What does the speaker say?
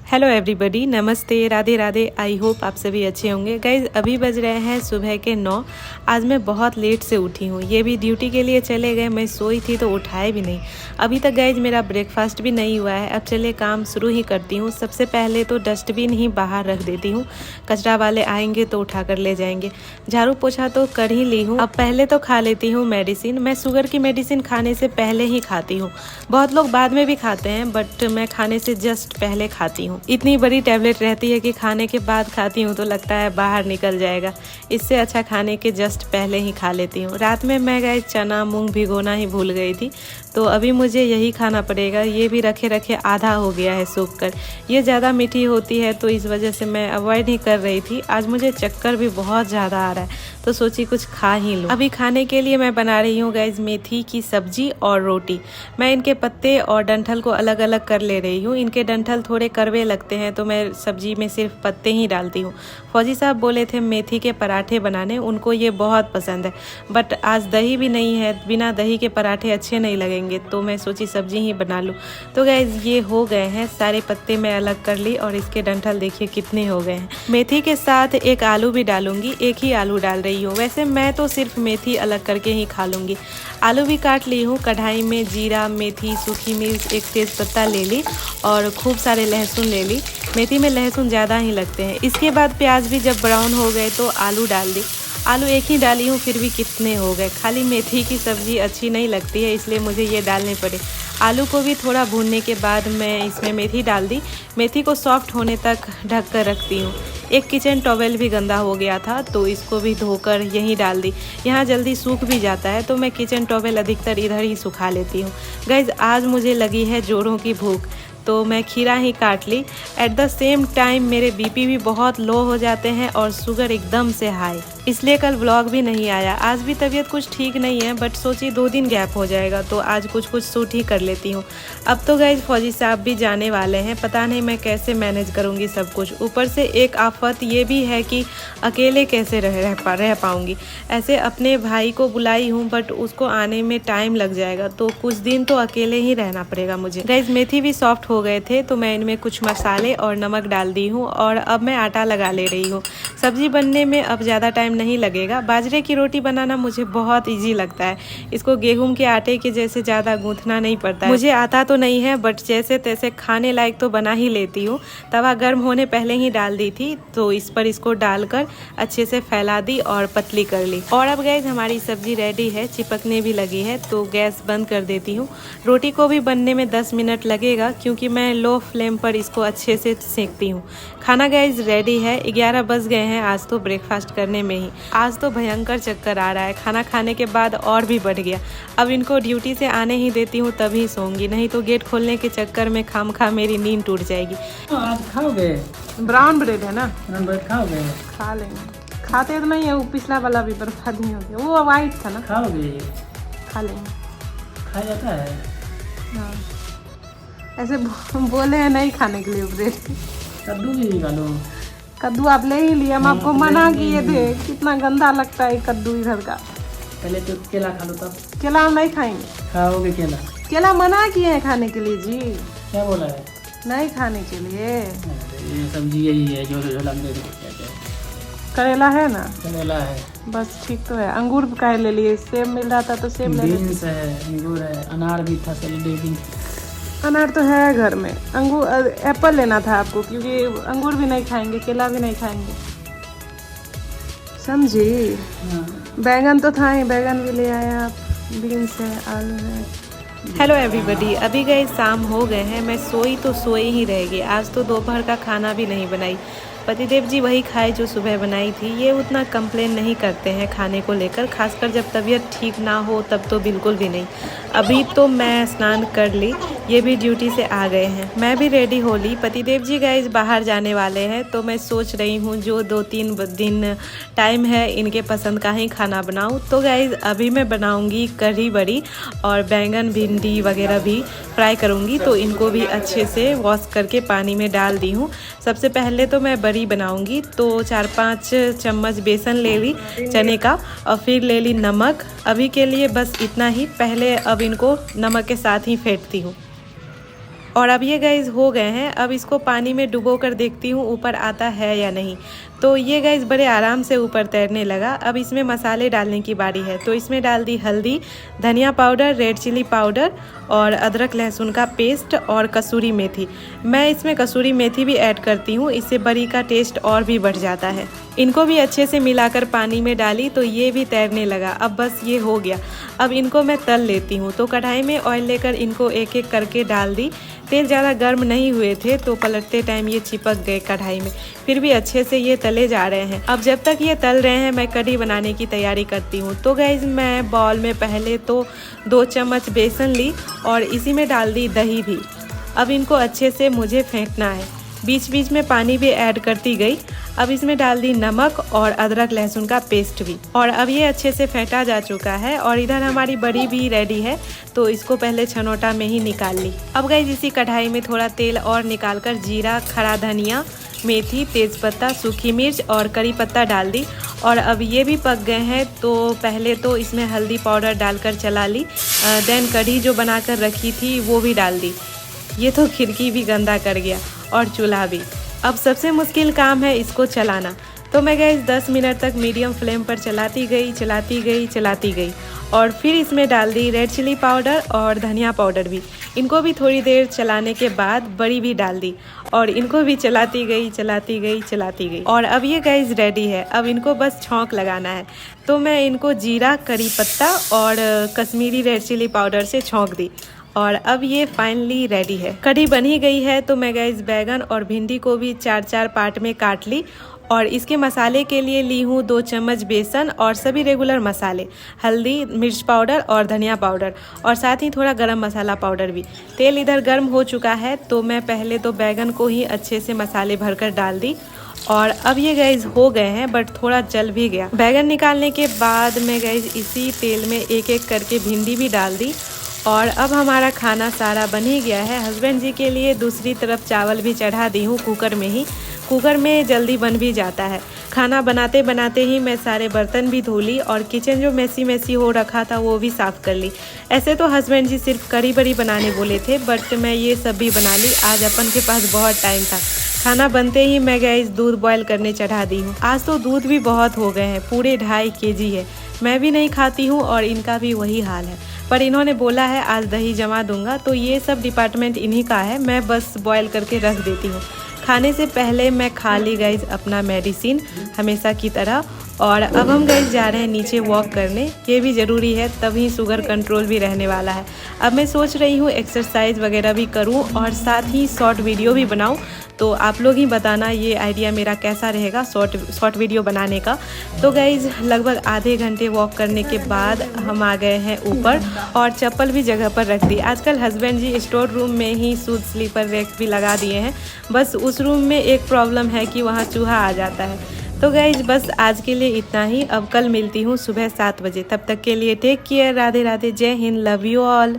Hello everybody, नमस्ते, Radhe Radhe. I hope आप सभी अच्छे होंगे। गाइज अभी बज रहे हैं सुबह के 9। आज मैं बहुत लेट से उठी हूँ। ये भी ड्यूटी के लिए चले गए, मैं सोई थी तो उठाए भी नहीं। अभी तक गाइज मेरा ब्रेकफास्ट भी नहीं हुआ है। अब चले काम शुरू ही करती हूँ। सबसे पहले तो डस्टबिन ही बाहर रख देती हूँ, कचरा वाले आएंगे तो उठा कर ले जाएंगे। झाड़ू पोछा तो कर ही ली हूँ। अब पहले तो खा लेती हूँ मेडिसिन। मैं शुगर की मेडिसिन खाने से पहले ही खाती हूँ। बहुत लोग बाद में भी खाते हैं, बट मैं खाने से जस्ट पहले खाती हूँ। इतनी बड़ी टैबलेट रहती है कि खाने के बाद खाती हूँ तो लगता है बाहर निकल जाएगा। इससे अच्छा खाने के जस्ट पहले ही खा लेती हूँ। रात में मैं गई चना मूंग भिगोना ही भूल गई थी, तो अभी मुझे यही खाना पड़ेगा। ये भी रखे रखे आधा हो गया है सूख कर। ये ज़्यादा मीठी होती है तो इस वजह से मैं अवॉइड ही कर रही थी। आज मुझे चक्कर भी बहुत ज़्यादा आ रहा है तो सोची कुछ खा ही लूँ। अभी खाने के लिए मैं बना रही हूँ गाइज मेथी की सब्जी और रोटी। मैं इनके पत्ते और डंठल को अलग अलग कर ले रही हूँ। इनके डंठल थोड़े कड़वे लगते हैं तो मैं सब्जी में सिर्फ पत्ते ही डालती हूँ। फौजी साहब बोले थे मेथी के पराठे बनाने, उनको ये बहुत पसंद है। बट आज दही भी नहीं है, बिना दही के पराठे अच्छे नहीं लगेंगे, तो मैं सोची सब्जी ही बना लूँ। तो गाइज ये हो गए हैं, सारे पत्ते मैं अलग कर ली और इसके डंठल देखिए कितने हो गए हैं। मेथी के साथ एक आलू भी डालूंगी, एक ही आलू डाल रही हूँ। वैसे मैं तो सिर्फ मेथी अलग करके ही खा लूँगी। आलू भी काट ली हूँ। कढ़ाई में जीरा, मेथी, सूखी मिर्च, एक तेज़पत्ता ले ली और खूब सारे लहसुन ले ली। मेथी में लहसुन ज़्यादा ही लगते हैं। इसके बाद प्याज भी जब ब्राउन हो गए तो आलू डाल दी। आलू एक ही डाली हूँ, फिर भी कितने हो गए। खाली मेथी की सब्ज़ी अच्छी नहीं लगती है, इसलिए मुझे ये डालने पड़े। आलू को भी थोड़ा भूनने के बाद मैं इसमें मेथी डाल दी। मेथी को सॉफ्ट होने तक ढक कर रखती हूँ। एक किचन टॉवेल भी गंदा हो गया था तो इसको भी धोकर यहीं डाल दी। यहाँ जल्दी सूख भी जाता है तो मैं किचन टॉवेल अधिकतर इधर ही सुखा लेती हूँ। गाइज आज मुझे लगी है जोरों की भूख, तो मैं खीरा ही काट ली। एट द सेम टाइम मेरे बीपी भी बहुत लो हो जाते हैं और शुगर एकदम से हाई, इसलिए कल व्लॉग भी नहीं आया। आज भी तबीयत कुछ ठीक नहीं है, बट सोची 2 दिन गैप हो जाएगा तो आज कुछ शूट ही कर लेती हूँ। अब तो गाइज फौजी साहब भी जाने वाले हैं, पता नहीं मैं कैसे मैनेज करूँगी सब कुछ। ऊपर से एक आफत ये भी है कि अकेले कैसे रह पाऊँगी। ऐसे अपने भाई को बुलाई हूँ बट उसको आने में टाइम लग जाएगा, तो कुछ दिन तो अकेले ही रहना पड़ेगा मुझे। गाइज मेथी भी सॉफ्ट हो गए थे तो मैं इनमें कुछ मसाले और नमक डाल दी हूँ और अब मैं आटा लगा ले रही हूँ। सब्जी बनने में अब ज़्यादा टाइम नहीं लगेगा। बाजरे की रोटी बनाना मुझे बहुत इजी लगता है। इसको गेहूं के आटे के जैसे ज़्यादा गूंथना नहीं पड़ता है। मुझे आता तो नहीं है, बट जैसे तैसे खाने लायक तो बना ही लेती हूँ। तवा गर्म होने पहले ही डाल दी थी तो इस पर इसको डालकर अच्छे से फैला दी और पतली कर ली। और अब गैस हमारी सब्जी रेडी है, चिपकने भी लगी है तो गैस बंद कर देती हूँ। रोटी को भी बनने में 10 मिनट लगेगा क्योंकि मैं लो फ्लेम पर इसको अच्छे से सेकती हूँ। खाना गैस रेडी है। 11 बज गए हैं आज तो ब्रेकफास्ट करने में ही। आज तो भयंकर चक्कर आ रहा है, खाना खाने के बाद और भी बढ़ गया। अब इनको ड्यूटी से आने ही देती हूँ तभी सोऊंगी, नहीं तो गेट खोलने के चक्कर में खामखा मेरी नींद टूट जाएगी। आज खाओगे? ब्राउन ब्रेड है ना, ब्राउन ब्रेड खाओगे? खा लेंगे। खाते तो नहीं है, वो पिछला वाला भी बर्बाद नहीं हो गया, वो वाइट था ना। खाओगे? खा लेंगे। खाया जाता है? हाँ, ऐसे बोले हैं नहीं खाने के लिए ब्रेड। कद्दू भी निकालो। कद्दू आप ले ही लिए, हम आपको मना किए थे। कितना गंदा लगता है कद्दू इधर का। पहले तो केला खा लो तब। केला हम नहीं खाएंगे। खाओगे केला? केला मना किए हैं खाने के लिए जी, क्या बोला है? नहीं खाने के लिए। अरे ये सब्जी यही है जो लंबे करेला है ना, करेला है, बस ठीक तो है। अंगूर का ले लिए, सेब मिल रहा था तो सेब ले लिए। बीन्स है, अंगूर है, अनार भी था। चलिए अनार तो है घर में। अंगूर एप्पल लेना था आपको क्योंकि अंगूर भी नहीं खाएंगे, केला भी नहीं खाएंगे, समझी। बैगन तो था ही, बैगन भी ले आए आप। बीन्स है, आलू है। हेलो एवरीबॉडी, अभी गए शाम हो गए हैं। मैं सोई तो सोई ही रहेगी। आज तो दोपहर का खाना भी नहीं बनाई। पतिदेव जी वही खाए जो सुबह बनाई थी। ये उतना कंप्लेन नहीं करते हैं खाने को लेकर, खासकर जब तबीयत ठीक ना हो तब तो बिल्कुल भी नहीं। अभी तो मैं स्नान कर ली, ये भी ड्यूटी से आ गए हैं। मैं भी रेडी हो ली। पतिदेव जी गाइस बाहर जाने वाले हैं तो मैं सोच रही हूँ जो 2-3 दिन टाइम है इनके पसंद का ही खाना बनाऊँ। तो गाइस अभी मैं बनाऊँगी कढ़ी बड़ी और बैंगन भिंडी वगैरह भी फ्राई करूँगी। तो इनको भी अच्छे से वॉश करके पानी में डाल दी हूँ। सबसे पहले तो मैं बड़ी बनाऊँगी तो 4-5 चम्मच बेसन ले ली चने का और फिर ले ली नमक। अभी के लिए बस इतना ही। पहले अब इनको नमक के साथ ही फेंटती हूँ। और अब ये गाइस हो गए हैं। अब इसको पानी में डुबो कर देखती हूँ ऊपर आता है या नहीं। तो ये गाइस बड़े आराम से ऊपर तैरने लगा। अब इसमें मसाले डालने की बारी है। तो इसमें डाल दी हल्दी, धनिया पाउडर, रेड चिली पाउडर और अदरक लहसुन का पेस्ट और कसूरी मेथी। मैं इसमें कसूरी मेथी भी ऐड करती हूँ, इससे बड़ी का टेस्ट और भी बढ़ जाता है। इनको भी अच्छे से मिलाकर पानी में डाली तो ये भी तैरने लगा। अब बस ये हो गया। अब इनको मैं तल लेती हूँ। तो कढ़ाई में ऑयल लेकर इनको एक एक करके डाल दी। तेल ज़्यादा गर्म नहीं हुए थे तो पलटते टाइम ये चिपक गए कढ़ाई में, फिर भी अच्छे से ये तले जा रहे हैं। अब जब तक ये तल रहे हैं मैं कढ़ी बनाने की तैयारी करती हूँ। तो गाइस मैं बाउल में पहले तो 2 चम्मच बेसन ली और इसी में डाल दी दही भी। अब इनको अच्छे से मुझे फेंटना है, बीच बीच में पानी भी ऐड करती गई। अब इसमें डाल दी नमक और अदरक लहसुन का पेस्ट भी। और अब ये अच्छे से फेंटा जा चुका है और इधर हमारी बड़ी भी रेडी है। तो इसको पहले छनोटा में ही निकाल ली। अब गाइस इसी कढ़ाई में थोड़ा तेल और निकालकर जीरा, खड़ा धनिया, मेथी, तेज़पत्ता, सूखी मिर्च और करी पत्ता डाल दी। और अब ये भी पक गए हैं तो पहले तो इसमें हल्दी पाउडर डालकर चला ली। देन कढ़ी जो बनाकर रखी थी वो भी डाल दी। ये तो खिड़की भी गंदा कर गया और चूल्हा भी। अब सबसे मुश्किल काम है इसको चलाना। तो मैं गैस 10 मिनट तक मीडियम फ्लेम पर चलाती गई और फिर इसमें डाल दी रेड चिली पाउडर और धनिया पाउडर भी। इनको भी थोड़ी देर चलाने के बाद बड़ी भी डाल दी और इनको भी चलाती गई। और अब ये गैस रेडी है। अब इनको बस छौंक लगाना है। तो मैं इनको जीरा, करी पत्ता और कश्मीरी रेड चिली पाउडर से छौंक दी और अब ये फाइनली रेडी है। कढ़ी बनी गई है। तो मैं गैस बैगन और भिंडी को भी 4-4 पार्ट में काट ली और इसके मसाले के लिए ली हूँ 2 चम्मच बेसन और सभी रेगुलर मसाले, हल्दी, मिर्च पाउडर और धनिया पाउडर और साथ ही थोड़ा गरम मसाला पाउडर भी। तेल इधर गर्म हो चुका है तो मैं पहले तो बैगन को ही अच्छे से मसाले भरकर डाल दी और अब ये गैस हो गए हैं बट थोड़ा जल भी गया। बैगन निकालने के बाद मैं गैस इसी तेल में एक एक करके भिंडी भी डाल दी और अब हमारा खाना सारा बन ही गया है। हस्बैंड जी के लिए दूसरी तरफ चावल भी चढ़ा दी हूँ कुकर में ही। कुकर में जल्दी बन भी जाता है। खाना बनाते बनाते ही मैं सारे बर्तन भी धो ली और किचन जो मैसी हो रखा था वो भी साफ़ कर ली। ऐसे तो हस्बैंड जी सिर्फ करी बड़ी बनाने बोले थे बट मैं ये सब भी बना ली। आज अपन के पास बहुत टाइम था। खाना बनते ही मैं गैस दूध बॉयल करने चढ़ा दी हूँ। आज तो दूध भी बहुत हो गए हैं, पूरे 2.5 kg है। मैं भी नहीं खाती हूँ और इनका भी वही हाल है, पर इन्होंने बोला है आज दही जमा दूंगा तो ये सब डिपार्टमेंट इन्हीं का है। मैं बस बॉयल करके रख देती हूँ। खाने से पहले मैं खा ली गाइज अपना मेडिसिन हमेशा की तरह और अब हम गाइज जा रहे हैं नीचे वॉक करने। ये भी ज़रूरी है, तभी शुगर कंट्रोल भी रहने वाला है। अब मैं सोच रही हूँ एक्सरसाइज वगैरह भी करूँ और साथ ही शॉर्ट वीडियो भी बनाऊँ। तो आप लोग ही बताना ये आइडिया मेरा कैसा रहेगा शॉर्ट वीडियो बनाने का। तो गाइज लगभग आधे घंटे वॉक करने के बाद हम आ गए हैं ऊपर और चप्पल भी जगह पर रख दी। आजकल हस्बैंड जी स्टोर रूम में ही शूज स्लीपर रैक भी लगा दिए हैं। बस उस रूम में एक प्रॉब्लम है कि वहाँ चूहा आ जाता है। तो गाइज बस आज के लिए इतना ही। अब कल मिलती हूँ सुबह 7 बजे। तब तक के लिए टेक केयर। राधे राधे, जय हिंद, लव यू ऑल।